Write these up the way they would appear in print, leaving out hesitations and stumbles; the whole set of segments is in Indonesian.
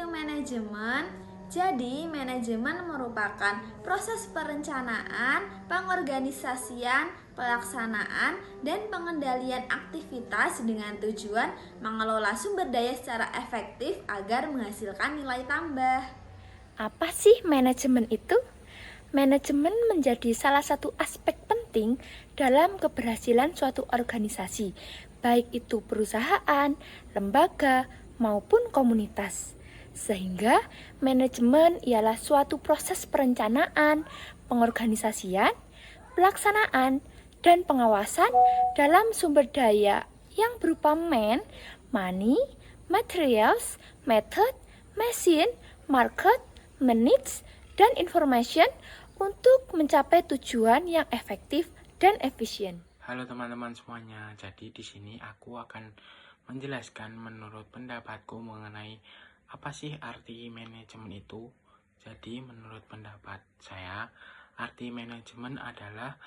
itu manajemen? Jadi, manajemen merupakan proses perencanaan, pengorganisasian, pelaksanaan, dan pengendalian aktivitas dengan tujuan mengelola sumber daya secara efektif agar menghasilkan nilai tambah. Apa sih manajemen itu? Manajemen menjadi salah satu aspek penting dalam keberhasilan suatu organisasi, baik itu perusahaan, lembaga, maupun komunitas. Sehingga manajemen ialah suatu proses perencanaan, pengorganisasian, pelaksanaan, dan pengawasan dalam sumber daya yang berupa money, materials, method, machine, market, manage, dan information untuk mencapai tujuan yang efektif dan efisien. Halo teman-teman semuanya. Jadi di sini aku akan menjelaskan menurut pendapatku mengenai apa sih arti manajemen itu. Jadi menurut pendapat saya, arti manajemen adalah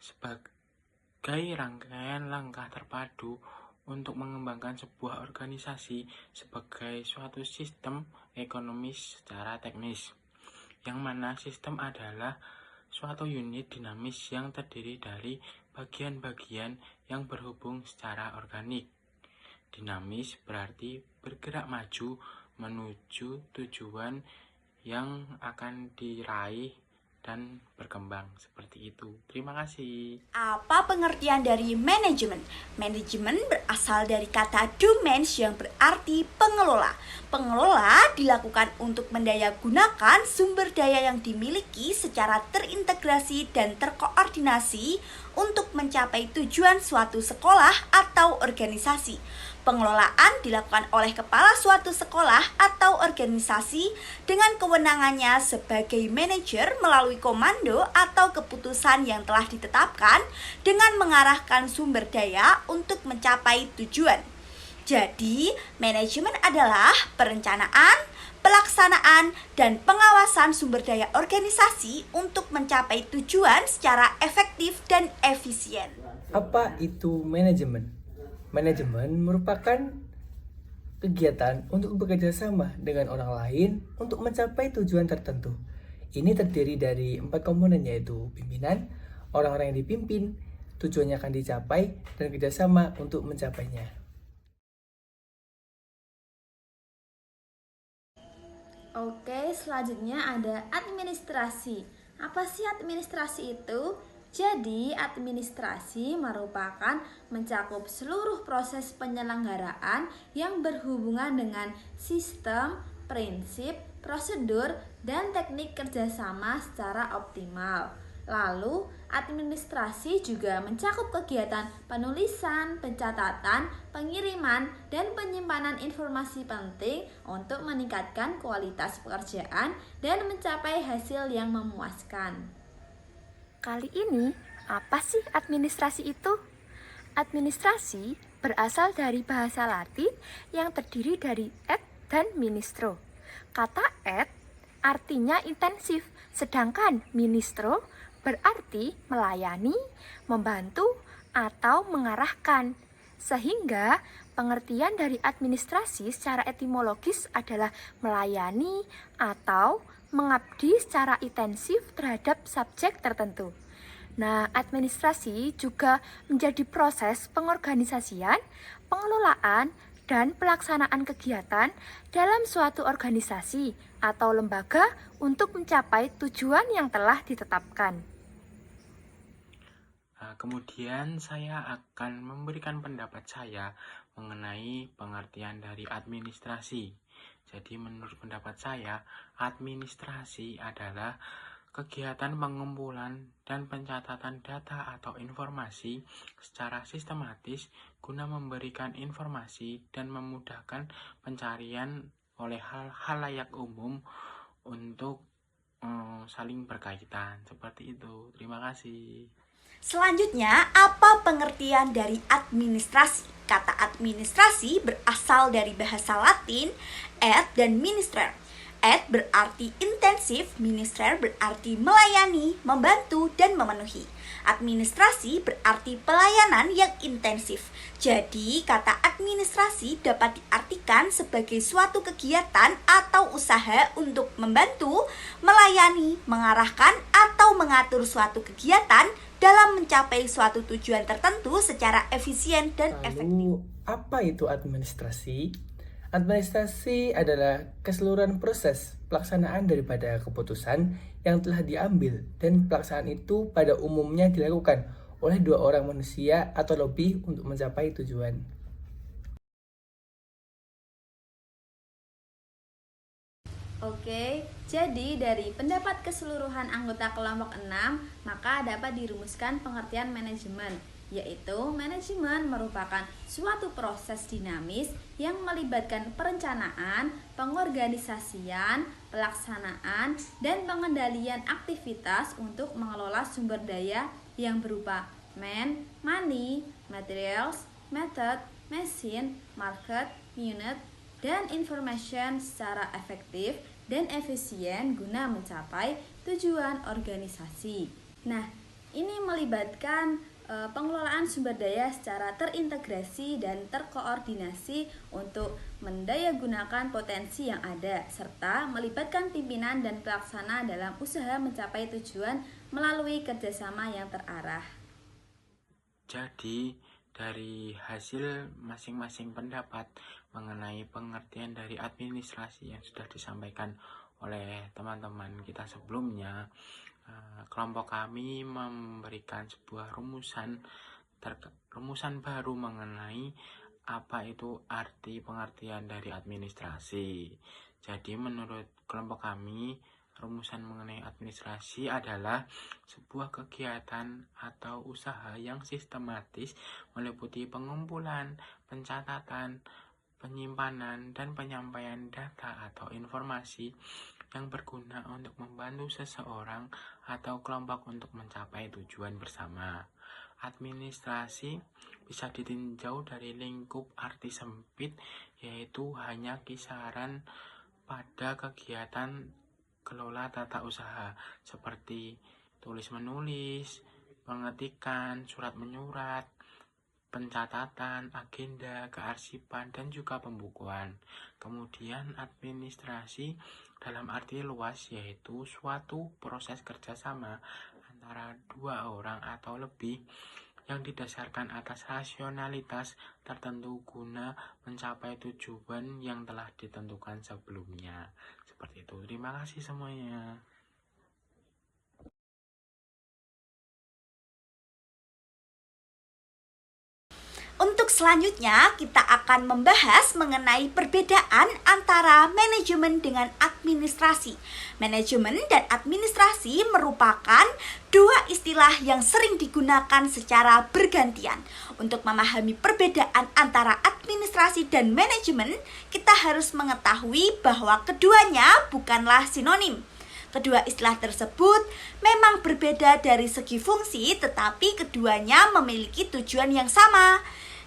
sebagai rangkaian langkah terpadu untuk mengembangkan sebuah organisasi sebagai suatu sistem ekonomis secara teknis, yang mana sistem adalah suatu unit dinamis yang terdiri dari bagian-bagian yang berhubung secara organik. Dinamis berarti bergerak maju menuju tujuan yang akan diraih dan berkembang seperti itu. Terima kasih. Apa pengertian dari manajemen? Manajemen berasal dari kata domains yang berarti pengelola. Pengelola dilakukan untuk mendayagunakan sumber daya yang dimiliki secara terintegrasi dan terkoordinasi untuk mencapai tujuan suatu sekolah atau organisasi. Pengelolaan dilakukan oleh kepala suatu sekolah atau organisasi dengan kewenangannya sebagai manajer melalui komando atau keputusan yang telah ditetapkan dengan mengarahkan sumber daya untuk mencapai tujuan. Jadi, manajemen adalah perencanaan, pelaksanaan, dan pengawasan sumber daya organisasi untuk mencapai tujuan secara efektif dan efisien. Apa itu manajemen? Manajemen merupakan kegiatan untuk bekerja sama dengan orang lain untuk mencapai tujuan tertentu. Ini terdiri dari 4 komponen, yaitu pimpinan, orang-orang yang dipimpin, tujuannya akan dicapai, dan kerjasama untuk mencapainya. Oke, selanjutnya ada administrasi. Apa sih administrasi itu? Jadi, administrasi merupakan mencakup seluruh proses penyelenggaraan yang berhubungan dengan sistem, prinsip, prosedur, dan teknik kerjasama secara optimal. Lalu, administrasi juga mencakup kegiatan penulisan, pencatatan, pengiriman, dan penyimpanan informasi penting untuk meningkatkan kualitas pekerjaan dan mencapai hasil yang memuaskan. Kali ini, apa sih administrasi itu? Administrasi berasal dari bahasa Latin yang terdiri dari et dan ministro. Kata et artinya intensif, sedangkan ministro berarti melayani, membantu, atau mengarahkan. Sehingga pengertian dari administrasi secara etimologis adalah melayani atau mengabdi secara intensif terhadap subjek tertentu. Nah, administrasi juga menjadi proses pengorganisasian, pengelolaan, dan pelaksanaan kegiatan dalam suatu organisasi atau lembaga untuk mencapai tujuan yang telah ditetapkan. Kemudian saya akan memberikan pendapat saya mengenai pengertian dari administrasi. Jadi menurut pendapat saya, administrasi adalah kegiatan pengumpulan dan pencatatan data atau informasi secara sistematis guna memberikan informasi dan memudahkan pencarian oleh halayak umum untuk saling berkaitan. Seperti itu. Terima kasih. Selanjutnya, apa pengertian dari administrasi? Kata administrasi berasal dari bahasa Latin et dan minister. Ad berarti intensif, minister berarti melayani, membantu, dan memenuhi. Administrasi berarti pelayanan yang intensif. Jadi, kata administrasi dapat diartikan sebagai suatu kegiatan atau usaha untuk membantu, melayani, mengarahkan, atau mengatur suatu kegiatan dalam mencapai suatu tujuan tertentu secara efisien dan efektif. Lalu, apa itu administrasi? Administrasi adalah keseluruhan proses pelaksanaan daripada keputusan yang telah diambil, dan pelaksanaan itu pada umumnya dilakukan oleh dua orang manusia atau lebih untuk mencapai tujuan. Oke, jadi dari pendapat keseluruhan anggota kelompok 6, maka dapat dirumuskan pengertian manajemen, yaitu manajemen merupakan suatu proses dinamis yang melibatkan perencanaan, pengorganisasian, pelaksanaan, dan pengendalian aktivitas untuk mengelola sumber daya yang berupa man, money, materials, method, machine, market, unit, dan information secara efektif dan efisien guna mencapai tujuan organisasi. Nah, ini melibatkan pengelolaan sumber daya secara terintegrasi dan terkoordinasi untuk mendayagunakan potensi yang ada, serta melibatkan pimpinan dan pelaksana dalam usaha mencapai tujuan melalui kerjasama yang terarah. Jadi, dari hasil masing-masing pendapat mengenai pengertian dari administrasi yang sudah disampaikan oleh teman-teman kita sebelumnya, kelompok kami memberikan sebuah rumusan baru mengenai apa itu arti pengertian dari administrasi. Jadi menurut kelompok kami, rumusan mengenai administrasi adalah sebuah kegiatan atau usaha yang sistematis meliputi pengumpulan, pencatatan, penyimpanan, dan penyampaian data atau informasi yang berguna untuk membantu seseorang atau kelompok untuk mencapai tujuan bersama. Administrasi bisa ditinjau dari lingkup arti sempit, yaitu hanya kisaran pada kegiatan kelola tata usaha seperti tulis-menulis, pengetikan, surat menyurat, pencatatan, agenda, kearsipan, dan juga pembukuan. Kemudian administrasi dalam arti luas yaitu suatu proses kerjasama antara dua orang atau lebih yang didasarkan atas rasionalitas tertentu guna mencapai tujuan yang telah ditentukan sebelumnya. Seperti itu. Terima kasih semuanya. Untuk selanjutnya, kita akan membahas mengenai perbedaan antara manajemen dengan administrasi. Manajemen dan administrasi merupakan dua istilah yang sering digunakan secara bergantian. Untuk memahami perbedaan antara administrasi dan manajemen, kita harus mengetahui bahwa keduanya bukanlah sinonim. Kedua istilah tersebut memang berbeda dari segi fungsi, tetapi keduanya memiliki tujuan yang sama.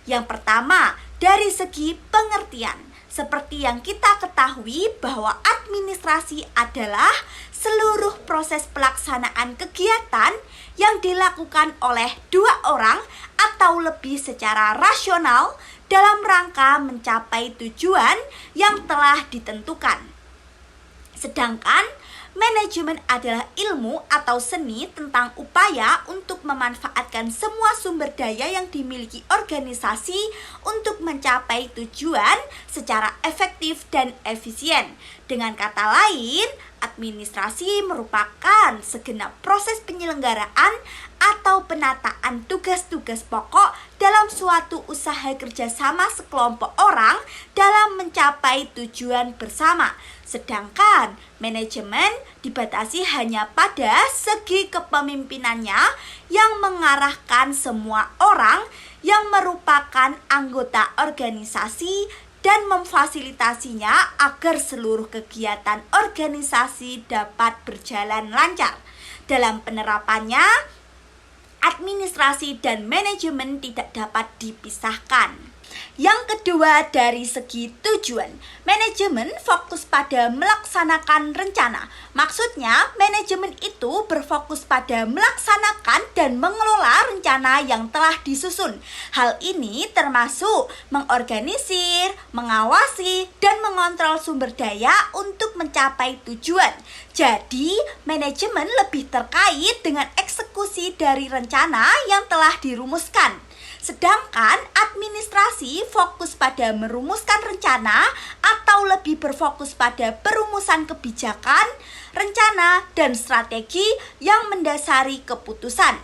Yang pertama, dari segi pengertian. Seperti yang kita ketahui bahwa administrasi adalah seluruh proses pelaksanaan kegiatan yang dilakukan oleh dua orang atau lebih secara rasional dalam rangka mencapai tujuan yang telah ditentukan. Sedangkan manajemen adalah ilmu atau seni tentang upaya untuk memanfaatkan semua sumber daya yang dimiliki organisasi untuk mencapai tujuan secara efektif dan efisien. Dengan kata lain, administrasi merupakan segenap proses penyelenggaraan atau penataan tugas-tugas pokok dalam suatu usaha kerjasama sekelompok orang dalam mencapai tujuan bersama. Sedangkan manajemen dibatasi hanya pada segi kepemimpinannya yang mengarahkan semua orang yang merupakan anggota organisasi dan memfasilitasinya agar seluruh kegiatan organisasi dapat berjalan lancar. Dalam penerapannya, administrasi dan manajemen tidak dapat dipisahkan. Yang kedua, dari segi tujuan, manajemen fokus pada melaksanakan rencana. Maksudnya, manajemen itu berfokus pada melaksanakan dan mengelola rencana yang telah disusun. Hal ini termasuk mengorganisir, mengawasi, dan mengontrol sumber daya untuk mencapai tujuan. Jadi, manajemen lebih terkait dengan eksekusi dari rencana yang telah dirumuskan. Sedangkan administrasi fokus pada merumuskan rencana atau lebih berfokus pada perumusan kebijakan, rencana, dan strategi yang mendasari keputusan.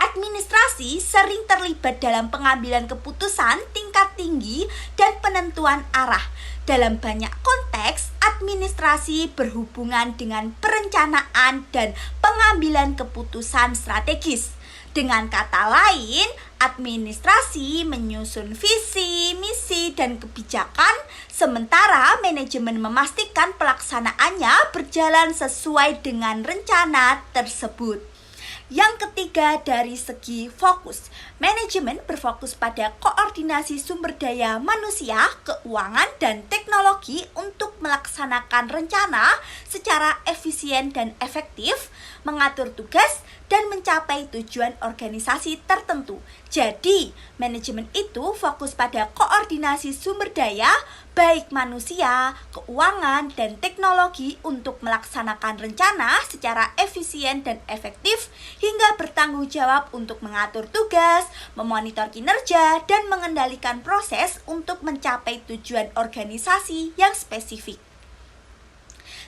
Administrasi sering terlibat dalam pengambilan keputusan tingkat tinggi dan penentuan arah. Dalam banyak konteks, administrasi berhubungan dengan perencanaan dan pengambilan keputusan strategis. Dengan kata lain, administrasi menyusun visi, misi, dan kebijakan, sementara manajemen memastikan pelaksanaannya berjalan sesuai dengan rencana tersebut. Yang ketiga, dari segi fokus, manajemen berfokus pada koordinasi sumber daya manusia, keuangan, dan teknologi untuk melaksanakan rencana secara efisien dan efektif, mengatur tugas, dan mencapai tujuan organisasi tertentu. Jadi, manajemen itu fokus pada koordinasi sumber daya, baik manusia, keuangan, dan teknologi untuk melaksanakan rencana secara efisien dan efektif, hingga bertanggung jawab untuk mengatur tugas, memonitor kinerja, dan mengendalikan proses untuk mencapai tujuan organisasi yang spesifik.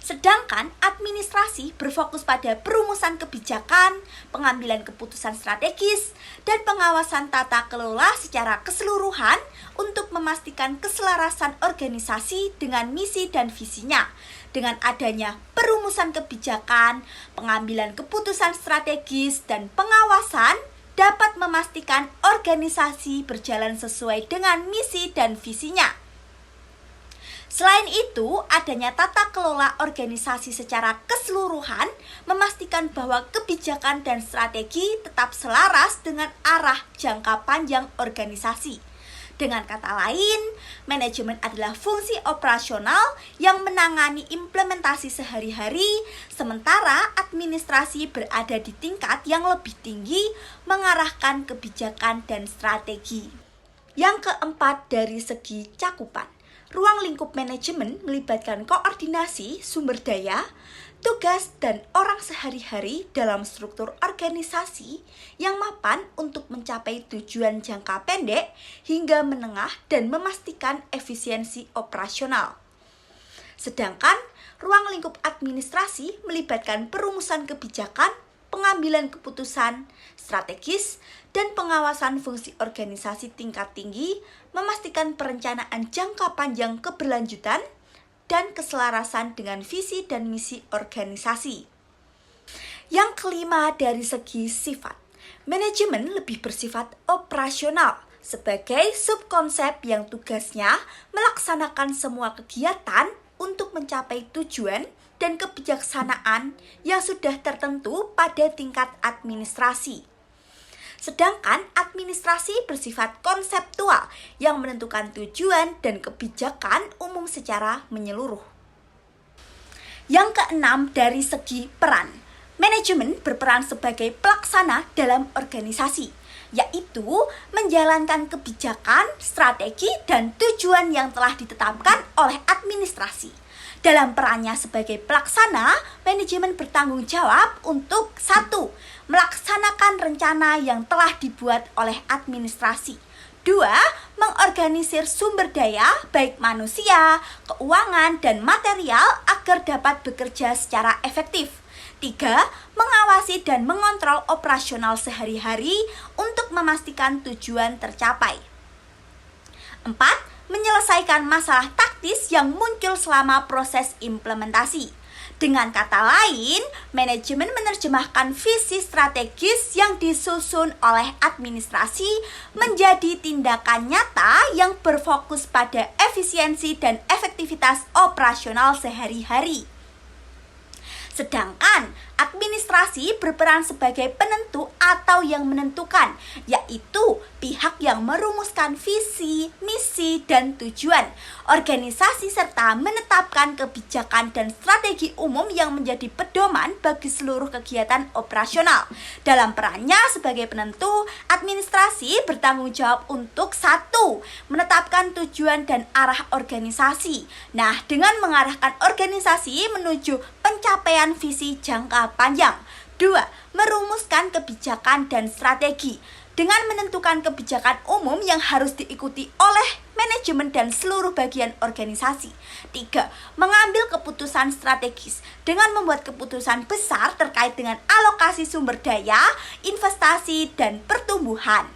Sedangkan administrasi berfokus pada perumusan kebijakan, pengambilan keputusan strategis, dan pengawasan tata kelola secara keseluruhan untuk memastikan keselarasan organisasi dengan misi dan visinya. Dengan adanya perumusan kebijakan, pengambilan keputusan strategis, dan pengawasan dapat memastikan organisasi berjalan sesuai dengan misi dan visinya. Selain itu, adanya tata kelola organisasi secara keseluruhan memastikan bahwa kebijakan dan strategi tetap selaras dengan arah jangka panjang organisasi. Dengan kata lain, manajemen adalah fungsi operasional yang menangani implementasi sehari-hari, sementara administrasi berada di tingkat yang lebih tinggi mengarahkan kebijakan dan strategi. Yang keempat, dari segi cakupan. Ruang lingkup manajemen melibatkan koordinasi, sumber daya, tugas, dan orang sehari-hari dalam struktur organisasi yang mapan untuk mencapai tujuan jangka pendek hingga menengah dan memastikan efisiensi operasional. Sedangkan ruang lingkup administrasi melibatkan perumusan kebijakan, pengambilan keputusan strategis, dan pengawasan fungsi organisasi tingkat tinggi, memastikan perencanaan jangka panjang keberlanjutan dan keselarasan dengan visi dan misi organisasi. Yang kelima, dari segi sifat, manajemen lebih bersifat operasional sebagai subkonsep yang tugasnya melaksanakan semua kegiatan untuk mencapai tujuan dan kebijaksanaan yang sudah tertentu pada tingkat administrasi. Sedangkan administrasi bersifat konseptual yang menentukan tujuan dan kebijakan umum secara menyeluruh. Yang keenam, dari segi peran, manajemen berperan sebagai pelaksana dalam organisasi, yaitu menjalankan kebijakan, strategi, dan tujuan yang telah ditetapkan oleh administrasi. Dalam perannya sebagai pelaksana, manajemen bertanggung jawab untuk 1. Melaksanakan rencana yang telah dibuat oleh administrasi. 2. Mengorganisir sumber daya baik manusia, keuangan, dan material agar dapat bekerja secara efektif. 3. Mengawasi dan mengontrol operasional sehari-hari untuk memastikan tujuan tercapai. 4. Menyelesaikan masalah taktis yang muncul selama proses implementasi. Dengan kata lain, manajemen menerjemahkan visi strategis yang disusun oleh administrasi menjadi tindakan nyata yang berfokus pada efisiensi dan efektivitas operasional sehari-hari. Sedangkan Administrasi berperan sebagai penentu atau yang menentukan, yaitu pihak yang merumuskan visi, misi, dan tujuan organisasi serta menetapkan kebijakan dan strategi umum yang menjadi pedoman bagi seluruh kegiatan operasional. Dalam perannya sebagai penentu, administrasi bertanggung jawab untuk 1. Menetapkan tujuan dan arah organisasi. Nah, dengan mengarahkan organisasi menuju pencapaian visi jangka panjang. 2. Merumuskan kebijakan dan strategi dengan menentukan kebijakan umum yang harus diikuti oleh manajemen dan seluruh bagian organisasi. 3. Mengambil keputusan strategis dengan membuat keputusan besar terkait dengan alokasi sumber daya, investasi, dan pertumbuhan.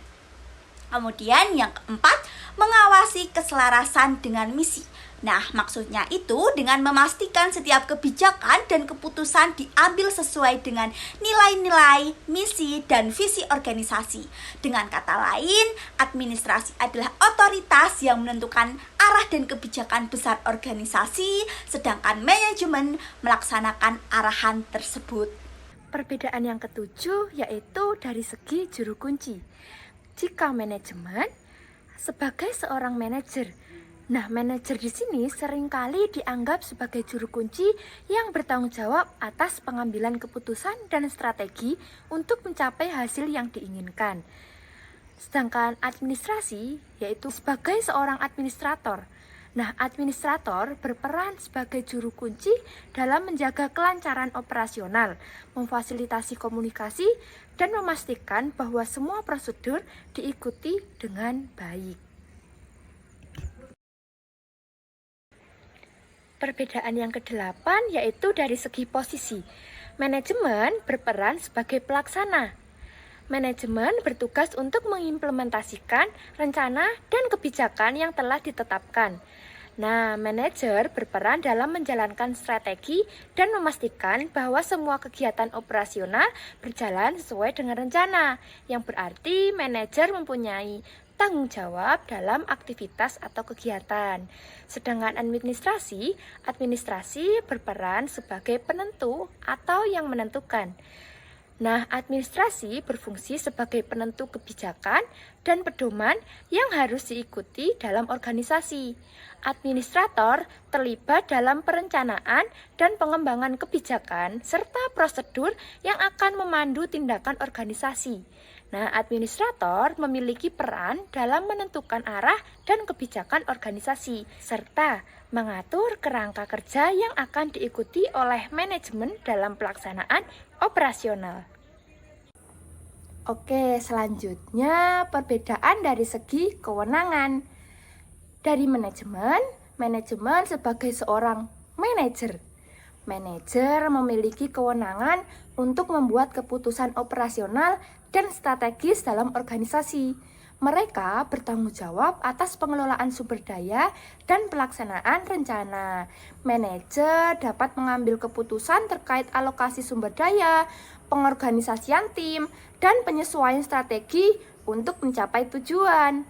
Kemudian yang keempat, mengawasi keselarasan dengan misi. Nah, maksudnya itu dengan memastikan setiap kebijakan dan keputusan diambil sesuai dengan nilai-nilai, misi, dan visi organisasi. Dengan kata lain, administrasi adalah otoritas yang menentukan arah dan kebijakan besar organisasi, sedangkan manajemen melaksanakan arahan tersebut. Perbedaan yang ketujuh yaitu dari segi juru kunci. Jika manajemen sebagai seorang manajer, nah, manajer di sini seringkali dianggap sebagai juru kunci yang bertanggung jawab atas pengambilan keputusan dan strategi untuk mencapai hasil yang diinginkan. Sedangkan administrasi yaitu sebagai seorang administrator. Nah, administrator berperan sebagai juru kunci dalam menjaga kelancaran operasional, memfasilitasi komunikasi, dan memastikan bahwa semua prosedur diikuti dengan baik. Perbedaan yang ke-8 yaitu dari segi posisi. Manajemen berperan sebagai pelaksana. Manajemen bertugas untuk mengimplementasikan rencana dan kebijakan yang telah ditetapkan. Nah, manajer berperan dalam menjalankan strategi dan memastikan bahwa semua kegiatan operasional berjalan sesuai dengan rencana, yang berarti manajer mempunyai tanggung jawab dalam aktivitas atau kegiatan. Sedangkan administrasi berperan sebagai penentu atau yang menentukan. Nah, administrasi berfungsi sebagai penentu kebijakan dan pedoman yang harus diikuti dalam organisasi. Administrator terlibat dalam perencanaan dan pengembangan kebijakan serta prosedur yang akan memandu tindakan organisasi. Nah, administrator memiliki peran dalam menentukan arah dan kebijakan organisasi, serta mengatur kerangka kerja yang akan diikuti oleh manajemen dalam pelaksanaan operasional. Oke, selanjutnya perbedaan dari segi kewenangan. Dari manajemen sebagai seorang manajer. Manajer memiliki kewenangan untuk membuat keputusan operasional dan strategis dalam organisasi. Mereka bertanggung jawab atas pengelolaan sumber daya dan pelaksanaan rencana. Manajer dapat mengambil keputusan terkait alokasi sumber daya, pengorganisasian tim, dan penyesuaian strategi untuk mencapai tujuan.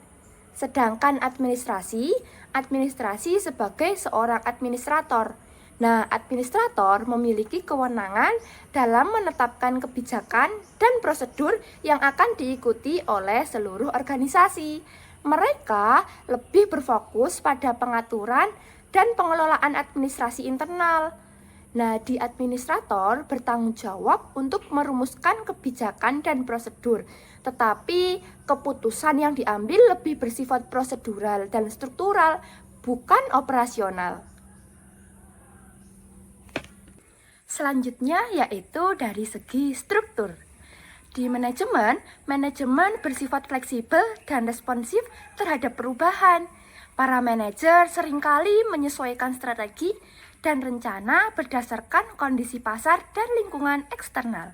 Sedangkan administrasi sebagai seorang administrator. Nah, administrator memiliki kewenangan dalam menetapkan kebijakan dan prosedur yang akan diikuti oleh seluruh organisasi. Mereka lebih berfokus pada pengaturan dan pengelolaan administrasi internal. Nah, di administrator bertanggung jawab untuk merumuskan kebijakan dan prosedur, tetapi keputusan yang diambil lebih bersifat prosedural dan struktural, bukan operasional. Selanjutnya yaitu dari segi struktur. Di manajemen bersifat fleksibel dan responsif terhadap perubahan. Para manajer seringkali menyesuaikan strategi dan rencana berdasarkan kondisi pasar dan lingkungan eksternal.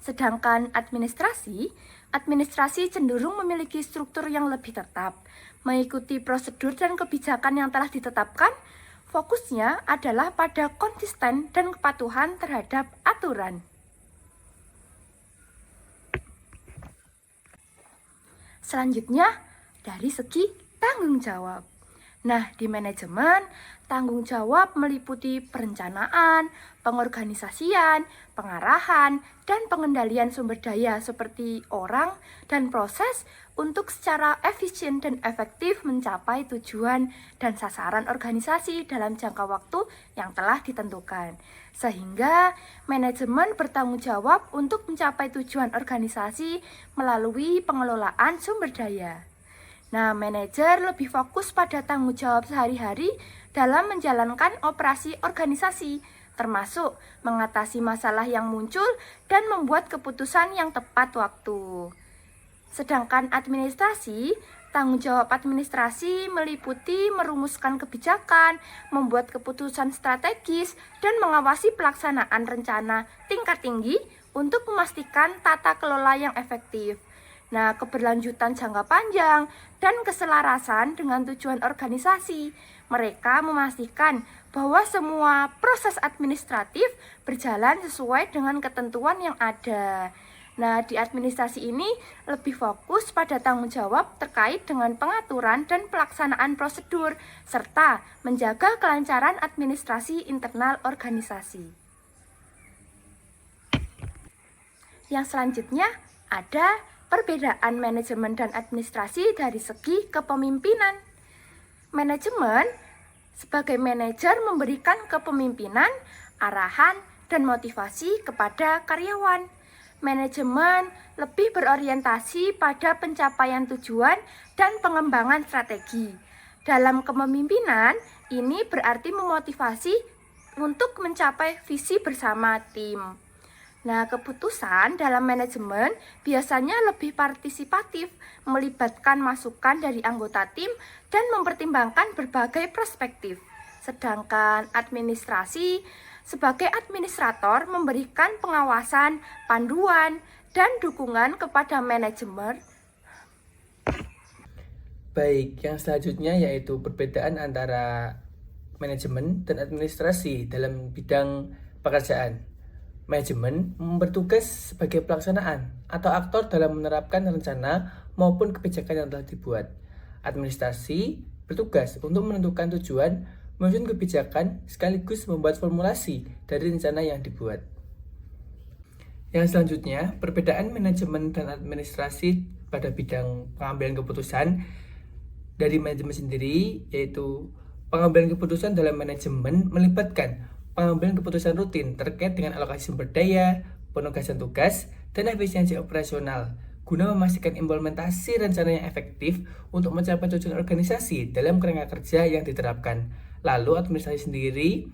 Sedangkan administrasi cenderung memiliki struktur yang lebih tetap, mengikuti prosedur dan kebijakan yang telah ditetapkan. Fokusnya adalah pada konsisten dan kepatuhan terhadap aturan. Selanjutnya, dari segi tanggung jawab. Nah, di manajemen, tanggung jawab meliputi perencanaan, pengorganisasian, pengarahan, dan pengendalian sumber daya seperti orang dan proses untuk secara efisien dan efektif mencapai tujuan dan sasaran organisasi dalam jangka waktu yang telah ditentukan. Sehingga manajemen bertanggung jawab untuk mencapai tujuan organisasi melalui pengelolaan sumber daya. Nah, manajer lebih fokus pada tanggung jawab sehari-hari dalam menjalankan operasi organisasi, termasuk mengatasi masalah yang muncul dan membuat keputusan yang tepat waktu. Sedangkan administrasi, tanggung jawab administrasi meliputi merumuskan kebijakan, membuat keputusan strategis, dan mengawasi pelaksanaan rencana tingkat tinggi untuk memastikan tata kelola yang efektif. Nah, keberlanjutan jangka panjang dan keselarasan dengan tujuan organisasi. Mereka memastikan bahwa semua proses administratif berjalan sesuai dengan ketentuan yang ada. Nah, di administrasi ini lebih fokus pada tanggung jawab terkait dengan pengaturan dan pelaksanaan prosedur, serta menjaga kelancaran administrasi internal organisasi. Yang selanjutnya ada perbedaan manajemen dan administrasi dari segi kepemimpinan. Manajemen sebagai manajer memberikan kepemimpinan, arahan, dan motivasi kepada karyawan. Manajemen lebih berorientasi pada pencapaian tujuan dan pengembangan strategi. Dalam kepemimpinan, ini berarti memotivasi untuk mencapai visi bersama tim. Nah, keputusan dalam manajemen biasanya lebih partisipatif, melibatkan masukan dari anggota tim dan mempertimbangkan berbagai perspektif. Sedangkan administrasi sebagai administrator memberikan pengawasan, panduan, dan dukungan kepada manajemen. Baik, yang selanjutnya yaitu perbedaan antara manajemen dan administrasi dalam bidang pekerjaan. Manajemen bertugas sebagai pelaksanaan atau aktor dalam menerapkan rencana maupun kebijakan yang telah dibuat. Administrasi bertugas untuk menentukan tujuan, menyusun kebijakan, sekaligus membuat formulasi dari rencana yang dibuat. Yang selanjutnya, perbedaan manajemen dan administrasi pada bidang pengambilan keputusan dari manajemen sendiri, yaitu pengambilan keputusan dalam manajemen melibatkan pengambilan keputusan rutin terkait dengan alokasi sumber daya, penugasan tugas, dan efisiensi operasional guna memastikan implementasi rencana yang efektif untuk mencapai tujuan organisasi dalam kerangka kerja yang diterapkan. Lalu administrasi sendiri,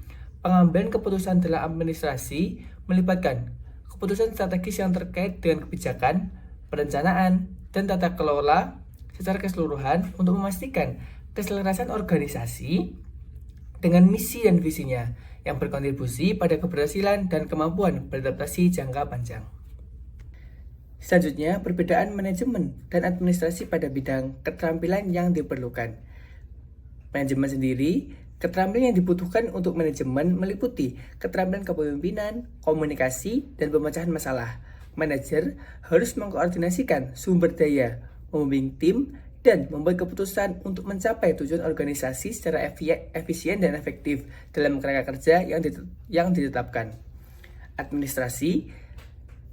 pengambilan keputusan dalam administrasi melibatkan keputusan strategis yang terkait dengan kebijakan, perencanaan, dan tata kelola secara keseluruhan untuk memastikan keselarasan organisasi dengan misi dan visinya yang berkontribusi pada keberhasilan dan kemampuan beradaptasi jangka panjang. Selanjutnya, perbedaan manajemen dan administrasi pada bidang keterampilan yang diperlukan. Manajemen sendiri, keterampilan yang dibutuhkan untuk manajemen meliputi keterampilan kepemimpinan, komunikasi, dan pemecahan masalah. Manajer harus mengkoordinasikan sumber daya, membimbing tim, dan membuat keputusan untuk mencapai tujuan organisasi secara efisien dan efektif dalam kerangka kerja yang ditetapkan. Administrasi,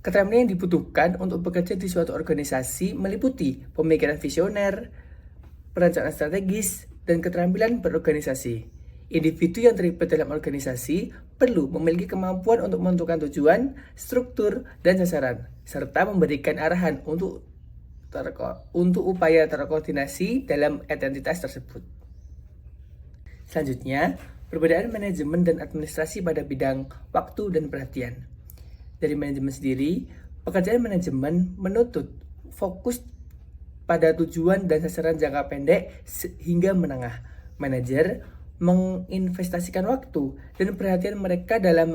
keterampilan yang dibutuhkan untuk bekerja di suatu organisasi meliputi pemikiran visioner, perencanaan strategis, dan keterampilan berorganisasi. Individu yang terlibat dalam organisasi perlu memiliki kemampuan untuk menentukan tujuan, struktur, dan sasaran, serta memberikan arahan untuk upaya terkoordinasi dalam identitas tersebut. Selanjutnya, perbedaan manajemen dan administrasi pada bidang waktu dan perhatian. Dari manajemen sendiri, pekerjaan manajemen menuntut fokus pada tujuan dan sasaran jangka pendek hingga menengah. Manajer menginvestasikan waktu dan perhatian mereka dalam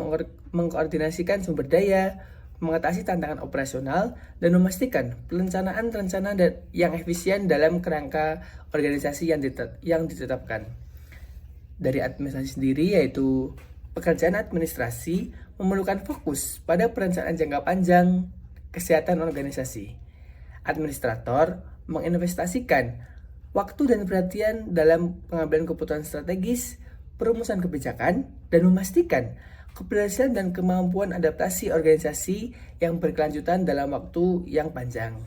mengkoordinasikan sumber daya, mengatasi tantangan operasional, dan memastikan perencanaan rencana yang efisien dalam kerangka organisasi yang ditetapkan. Dari administrasi sendiri, yaitu pekerjaan administrasi memerlukan fokus pada perencanaan jangka panjang kesehatan organisasi. Administrator menginvestasikan waktu dan perhatian dalam pengambilan keputusan strategis, perumusan kebijakan, dan memastikan keberhasilan dan kemampuan adaptasi organisasi yang berkelanjutan dalam waktu yang panjang.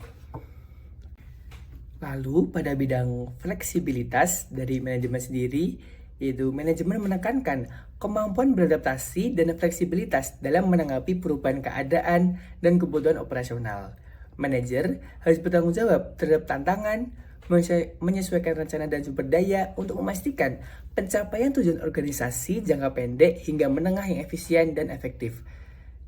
Lalu pada bidang fleksibilitas dari manajemen sendiri, yaitu manajemen menekankan kemampuan beradaptasi dan fleksibilitas dalam menanggapi perubahan keadaan dan kebutuhan operasional. Manajer harus bertanggung jawab terhadap tantangan, menyesuaikan rencana dan sumber daya untuk memastikan pencapaian tujuan organisasi jangka pendek hingga menengah yang efisien dan efektif.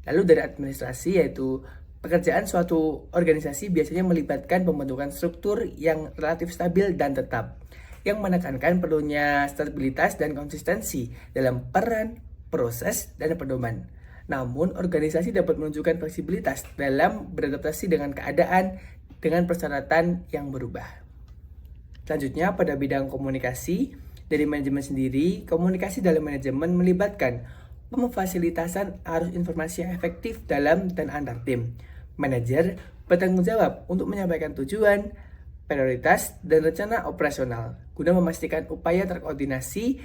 Lalu dari administrasi, yaitu pekerjaan suatu organisasi biasanya melibatkan pembentukan struktur yang relatif stabil dan tetap, yang menekankan perlunya stabilitas dan konsistensi dalam peran, proses, dan pedoman. Namun, organisasi dapat menunjukkan fleksibilitas dalam beradaptasi dengan keadaan dengan persyaratan yang berubah. Selanjutnya, pada bidang komunikasi, dari manajemen sendiri, komunikasi dalam manajemen melibatkan pemfasilitasan arus informasi yang efektif dalam dan antar tim. Manajer bertanggung jawab untuk menyampaikan tujuan, prioritas, dan rencana operasional guna memastikan upaya terkoordinasi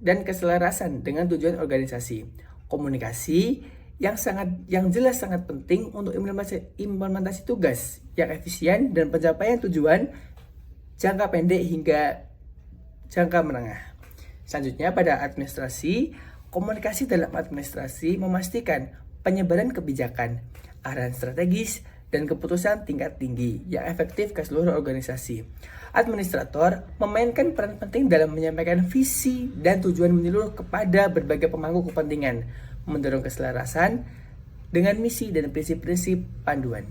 dan keselarasan dengan tujuan organisasi. Komunikasi yang jelas sangat penting untuk implementasi tugas yang efisien dan pencapaian tujuan jangka pendek hingga jangka menengah. Selanjutnya pada administrasi, komunikasi dalam administrasi memastikan penyebaran kebijakan, arahan strategis, dan keputusan tingkat tinggi yang efektif ke seluruh organisasi. Administrator memainkan peran penting dalam menyampaikan visi dan tujuan menyeluruh kepada berbagai pemangku kepentingan, mendorong keselarasan dengan misi dan prinsip-prinsip panduan.